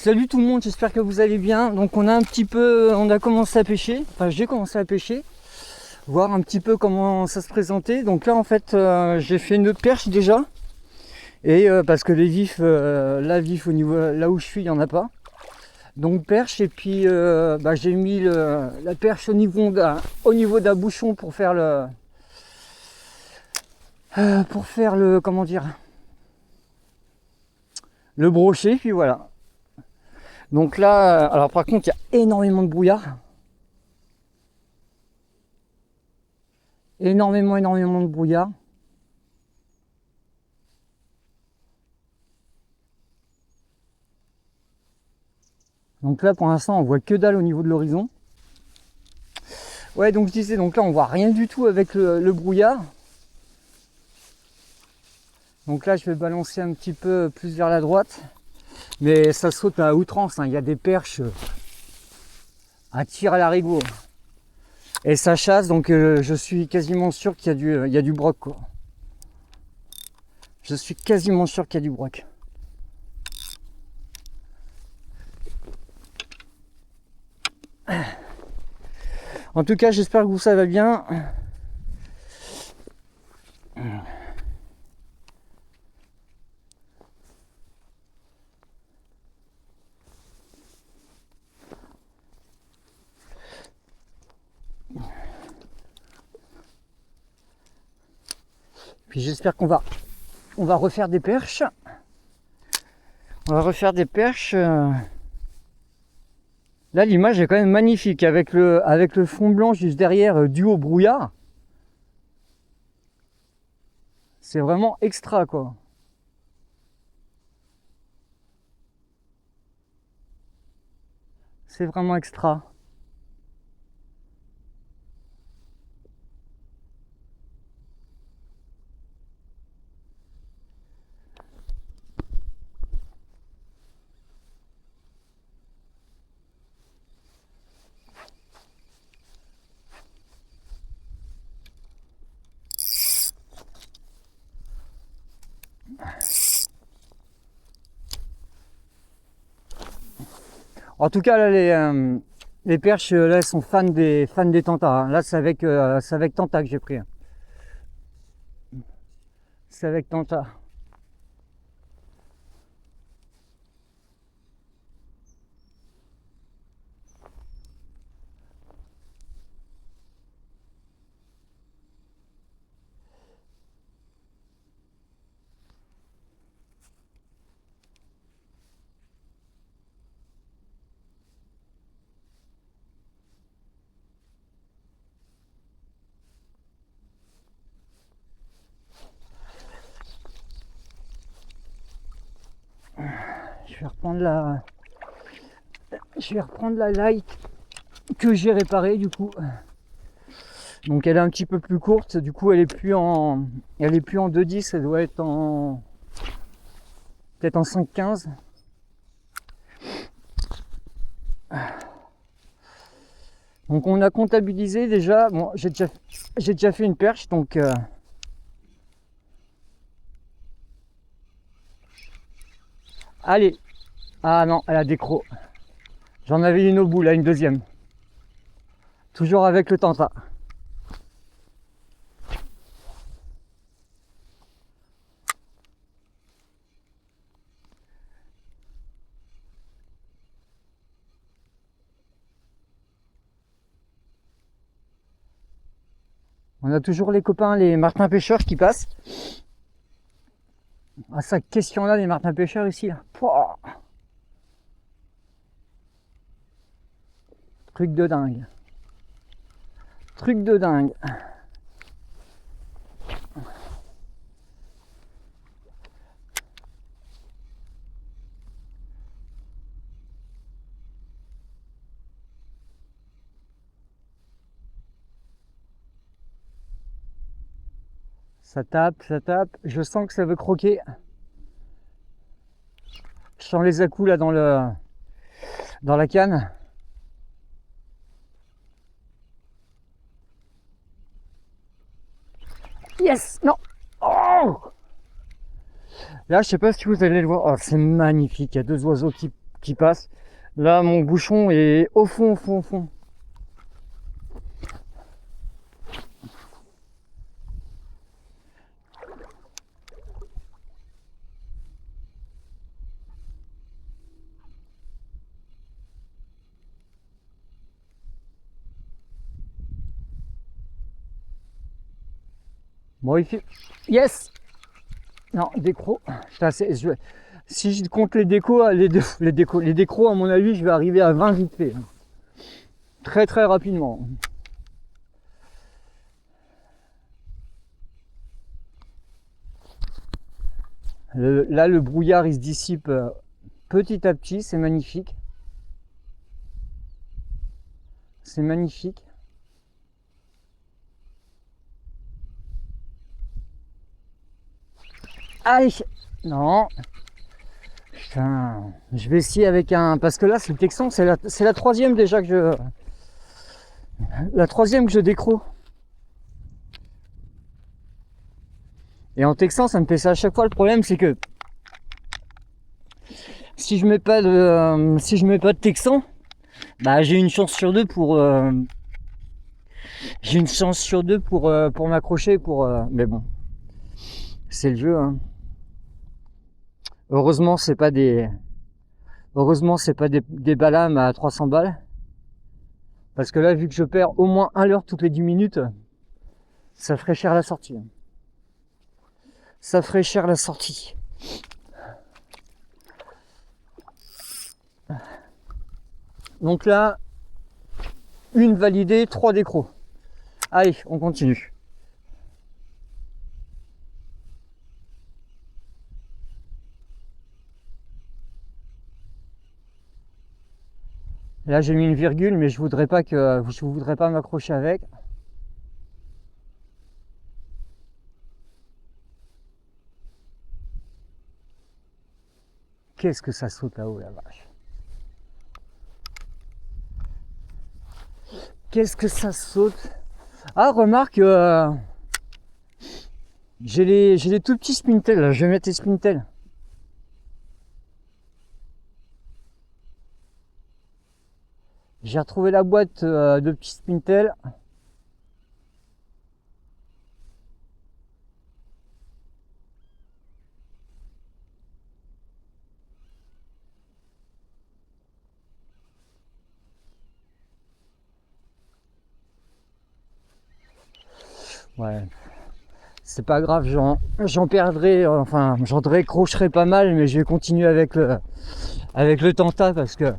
Salut tout le monde, j'espère que vous allez bien. Donc on a commencé à pêcher, enfin j'ai commencé à pêcher, voir un petit peu comment ça se présentait. Donc là en fait j'ai fait une perche déjà, et parce que les vifs, la vif au niveau là où je suis, il n'y en a pas. Donc perche, et puis j'ai mis la perche au niveau d'un bouchon pour faire le comment dire, le brochet, puis voilà. Donc là, alors par contre, il y a énormément de brouillard. Énormément de brouillard. Donc là, pour l'instant, on voit que dalle au niveau de l'horizon. Ouais, donc je disais, donc là, on voit rien du tout avec le brouillard. Donc là, je vais balancer un petit peu plus vers la droite. Mais ça saute à outrance, hein. Il y a des perches à tir à l'arigot. Et ça chasse, donc je suis quasiment sûr qu'il y a du broc, quoi. Je suis quasiment sûr qu'il y a du broc. En tout cas, j'espère que vous ça va bien. Puis j'espère qu'on va refaire des perches. On va refaire des perches. Là, l'image est quand même magnifique avec le fond blanc juste derrière, dû au brouillard. C'est vraiment extra, quoi. C'est vraiment extra. En tout cas, là, les perches, là, elles sont fans des tantas, hein. Là, c'est avec tanta que j'ai pris. C'est avec tanta. Je vais reprendre la light que j'ai réparée du coup. Donc elle est un petit peu plus courte, du coup elle est plus en 2.10, elle doit être peut-être en 5.15. Donc on a comptabilisé déjà, bon j'ai déjà fait une perche, donc allez. Ah non, elle a des crocs. J'en avais une au bout là, une deuxième. Toujours avec le tanta. On a toujours les copains, les martins pêcheurs qui passent. Ah, ça question là, les martins pêcheurs ici là. Pouah. Truc de dingue. Truc de dingue. Ça tape, ça tape. Je sens que ça veut croquer. Je sens les à-coups là dans la canne. Yes! Non! Oh! Là, je sais pas si vous allez le voir. Oh, c'est magnifique. Il y a deux oiseaux qui qui passe. Là, mon bouchon est au fond, au fond, au fond. Bon, il fait... Yes! Non, décro. Putain, si je compte les décos, les décros, à mon avis, je vais arriver à 20 vite fait. Très très rapidement. Là, le brouillard, il se dissipe petit à petit. C'est magnifique. C'est magnifique. Allez! Non! Putain, je vais essayer avec un... Parce que là, c'est le Texan, c'est la troisième déjà que je... La troisième que je décro. Et en Texan, ça me fait ça à chaque fois. Le problème, c'est que si je mets pas de Texan, bah j'ai une chance sur deux pour m'accrocher mais bon, c'est le jeu, hein. Heureusement, c'est pas des balames à 300 balles. Parce que là, vu que je perds au moins 1 leurre toutes les 10 minutes, ça ferait cher la sortie. Ça ferait cher la sortie. Donc là, une validée, 3 décros. Allez, on continue. Là, j'ai mis une virgule, mais je voudrais pas m'accrocher avec. Qu'est-ce que ça saute là-haut, la vache. Qu'est-ce que ça saute. Ah, remarque, j'ai les tout petits spintails, là. Je vais mettre les spintails. J'ai retrouvé la boîte de petits spintails. Ouais, c'est pas grave, j'en perdrai, enfin j'en décrocherai pas mal, mais je vais continuer avec le Tenta parce que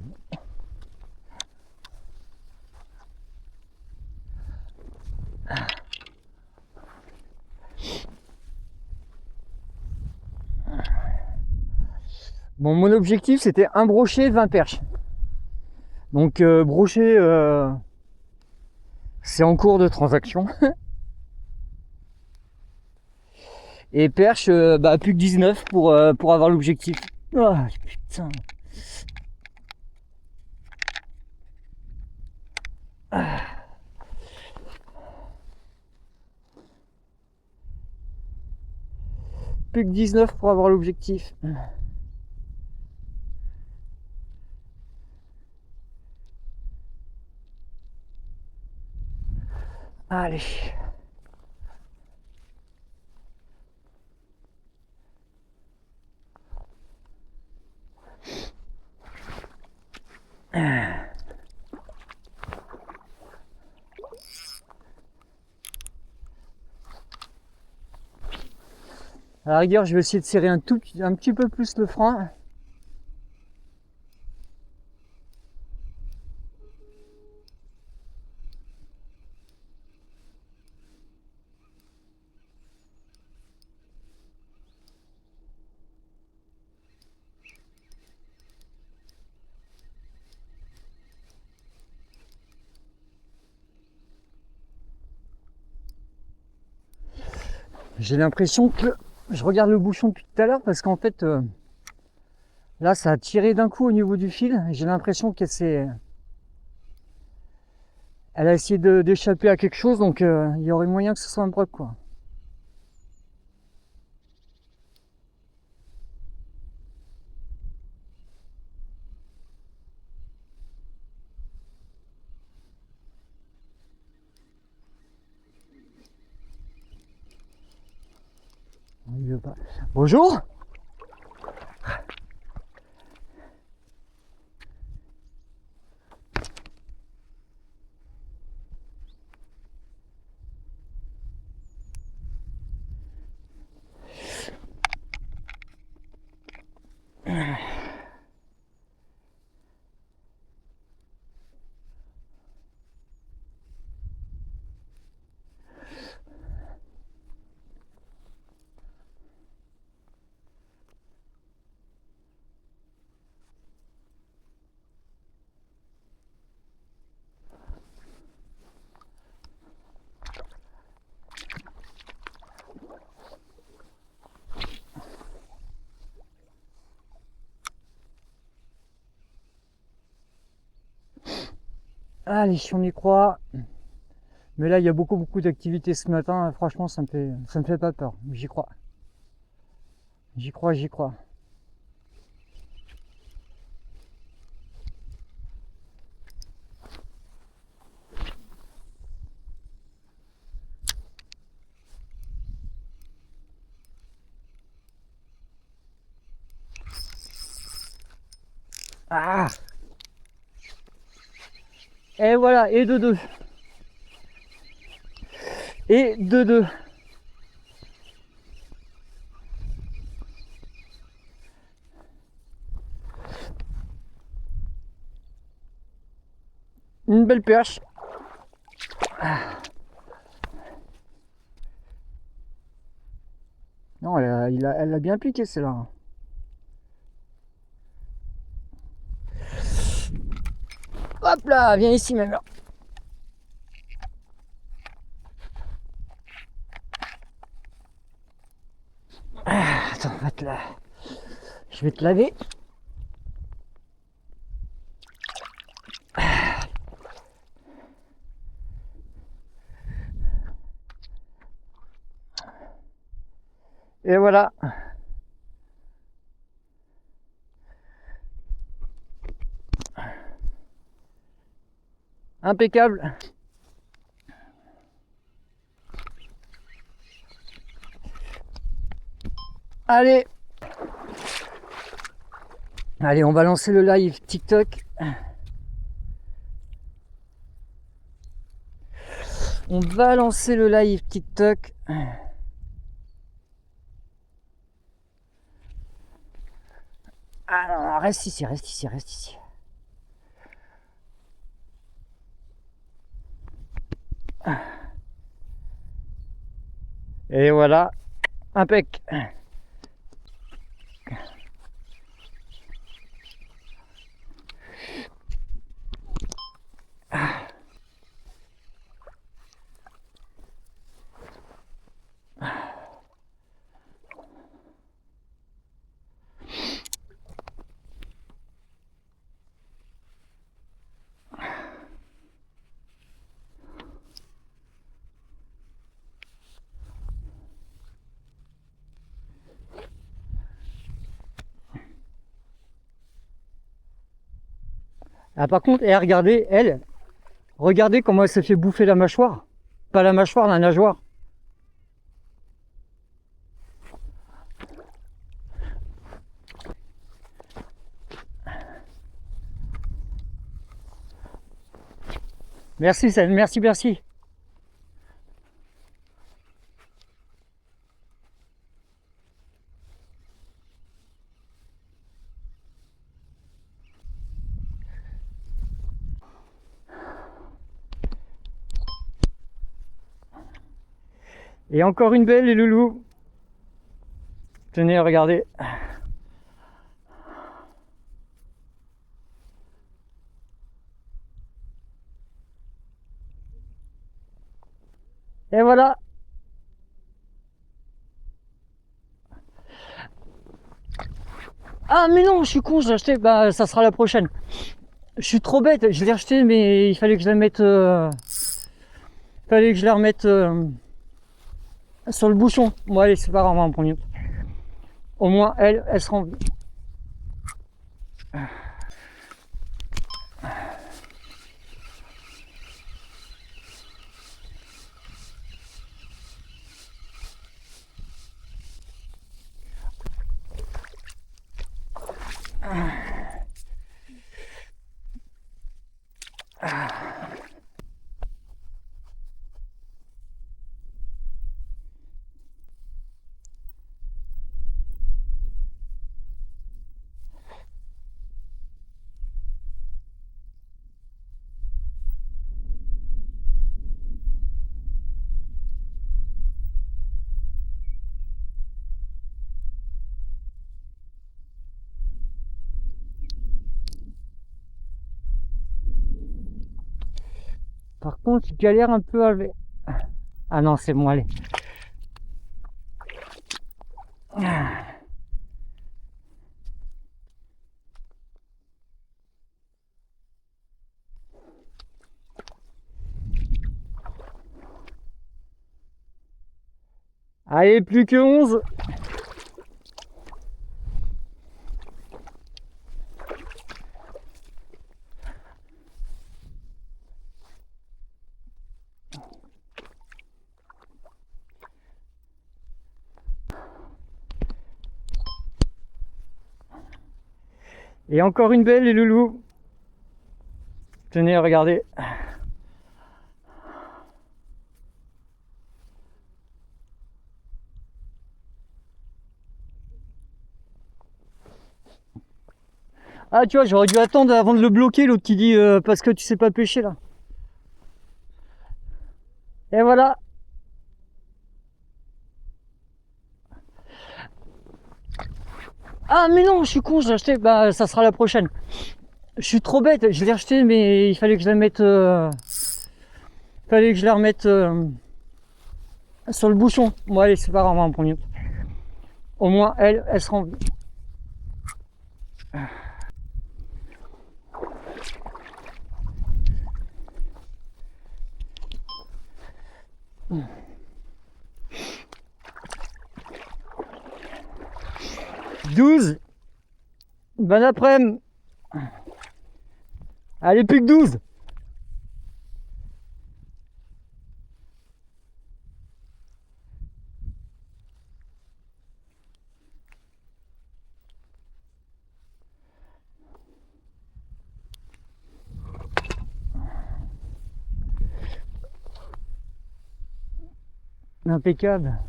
bon, mon objectif c'était un brochet, 20 perches. Donc brochet, c'est en cours de transaction. Et perche, bah plus que 19 pour avoir l'objectif. Oh putain. Plus que 19 pour avoir l'objectif. Allez. À la rigueur, je vais essayer de serrer un petit peu plus le frein. J'ai l'impression que je regarde le bouchon depuis tout à l'heure parce qu'en fait là ça a tiré d'un coup au niveau du fil. J'ai l'impression qu'elle a essayé d'échapper à quelque chose, donc il y aurait moyen que ce soit un broc, quoi. veut pas. Bonjour. Allez, si on y croit. Mais là, il y a beaucoup d'activités ce matin. Franchement, ça me fait pas peur. J'y crois. J'y crois, j'y crois. Ah! Et voilà, et de deux. Et de deux. Une belle perche. Non, elle a bien piqué celle-là. Hop là, viens ici même là. Attends, je vais te laver. Et voilà. Impeccable. Allez. Allez, on va lancer le live TikTok. On va lancer le live TikTok. Ah non, reste ici, reste ici, reste ici. Et voilà, impec. Ah, par contre, regardez comment elle s'est fait bouffer la mâchoire. Pas la mâchoire, la nageoire. Merci, merci, merci. Et encore une belle, les loulous. Tenez, regardez. Et voilà. Ah mais non, je suis con, je l'ai acheté. Bah ça sera la prochaine. Je suis trop bête, je l'ai acheté mais il fallait que je la mette. Fallait que je la remette sur le bouchon. Bon allez, c'est pas grave, on va en prendre une. Au moins elle sera en vie. Par contre, je galère un peu à lever. Ah non, c'est bon, allez. Allez, plus que 11. Et encore une belle, les loulous. Tenez, regardez. Ah, tu vois, j'aurais dû attendre avant de le bloquer, l'autre qui dit parce que tu sais pas pêcher là. Et voilà. Ah mais non, je suis con, je l'ai acheté. Bah ça sera la prochaine. Je suis trop bête, je l'ai acheté mais il fallait que je la mette. Fallait que je la remette sur le bouchon. Bon allez, c'est pas grave, on va en prendre une autre. Au moins elle sera en vie. « 12. Bon après-midi. Allez, plus que 12. Impeccable.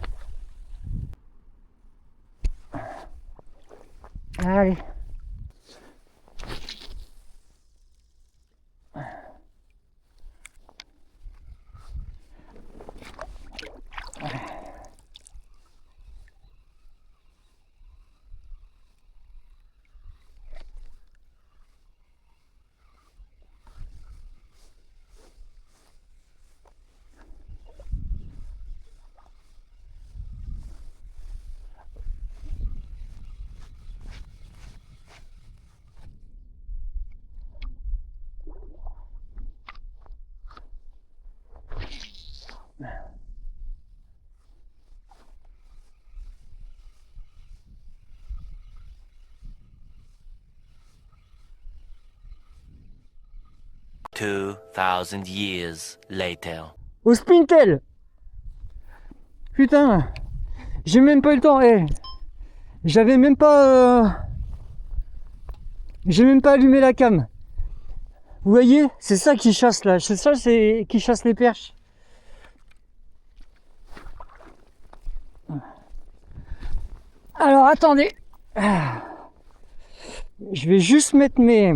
Allez. Two thousand years later. Au Spintel. Putain, j'ai même pas eu le temps. J'avais même pas. J'ai même pas allumé la cam. Vous voyez, c'est ça qui chasse là. C'est ça, c'est qui chasse les perches. Alors attendez. Je vais juste mettre mes.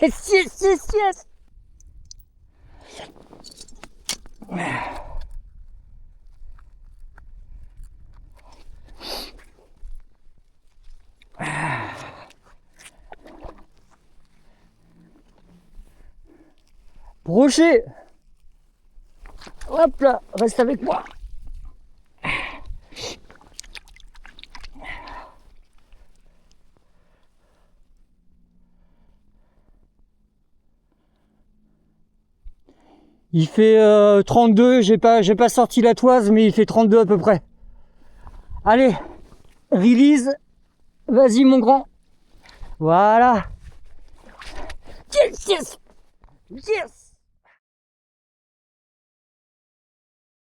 Yes, yes, yes, yes. Brochet. Hop là, reste avec moi. Il fait 32, j'ai pas sorti la toise, mais il fait 32 à peu près. Allez, release, vas-y mon grand. Voilà. Yes, yes, yes.